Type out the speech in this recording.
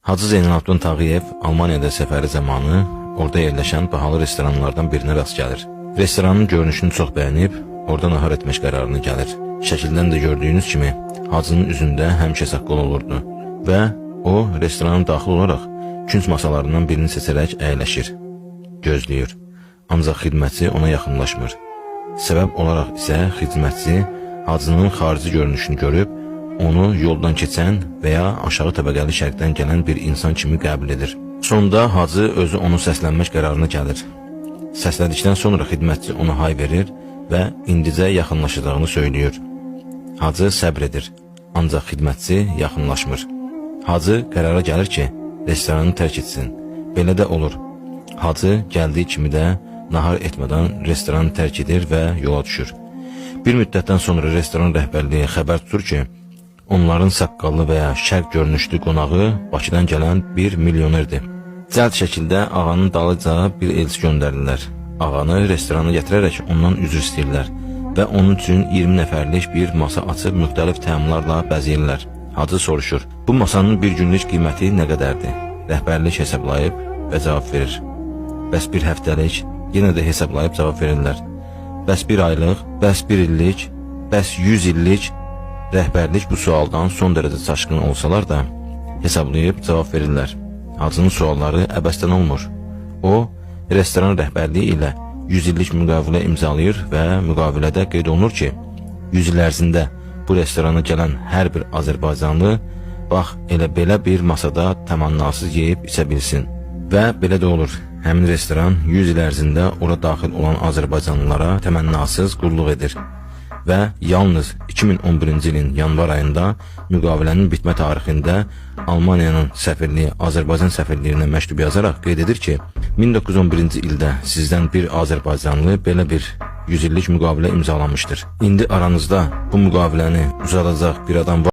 Hacı Zeynalabdin Tağıyev Almaniyada səfəri zamanı orada yerləşən bahalı restoranlardan birinə rast gəlir. Restoranın görünüşünü çox bəyənib, orada nahar etmək qərarına gəlir. Şəkildən də gördüyünüz kimi, Hacının üzündə həmişə saqqal olurdu və o, restorana daxil olaraq künc masalarından birini seçərək əyləşir, gözləyir. Ancaq xidmətçi ona yaxınlaşmır. Səbəb olaraq isə xidmətçi Hacının xarici görünüşünü görüb, onu yoldan keçən və ya aşağı təbəqəli şərqdən gələn bir insan kimi qəbul edir. Sonda Hacı özü onu səslənmək qərarına gəlir. Səslədikdən sonra xidmətçi ona hay verir və indicə yaxınlaşacağını söylüyor. Hacı səbr edir, ancaq xidmətçi yaxınlaşmır. Hacı qərara gəlir ki, restoranı tərk etsin. Belə də olur. Hacı gəldiyi kimi də nahar etmədən restoranı tərk edir və yola düşür. Bir müddətdən sonra restoran rəhbərliyi xəbər tutur ki, onların saqqallı və ya şərq görünüşlü qonağı Bakıdan gələn bir milyonerdir. Cəld şəkildə ağanın dalıca bir elçi göndərirlər. Ağanı restorana gətirərək ondan üzr istəyirlər və onun üçün 20 nəfərlik bir masa açıb müxtəlif təamlarla bəzəyirlər. Hacı soruşur, bu masanın bir günlük qiyməti nə qədərdir? Rəhbərlik hesablayıb və cavab verir. Bəs bir həftəlik, yenə də hesablayıb cavab verirlər. Bəs bir aylıq, bəs bir illik, bəs 100 illik? Rəhbərlik bu sualdan son dərəcə çaşqın olsalar da hesablayıb cavab verirlər. Hacının sualları əbəsdən olmur. O, restoran rəhbərliyi ilə 100 illik müqavilə imzalayır və müqavilədə qeyd olunur ki, 100 il ərzində bu restorana gələn hər bir Azərbaycanlı bax elə belə bir masada təmannasız yeyib içə bilsin. Və belə də olur. Həmin restoran 100 il ərzində ora daxil olan Azərbaycanlılara təmənnasız qulluq edir. Və yalnız 2011-ci ilin yanvar ayında müqavilənin bitmə tarixində Almaniyanın səfirliyi Azərbaycan səfirliyinə məktub yazaraq qeyd edir ki, 1911-ci ildə sizdən bir Azərbaycanlı belə bir 100 illik müqavilə imzalamışdır. İndi aranızda bu müqaviləni uzadacaq bir adam var.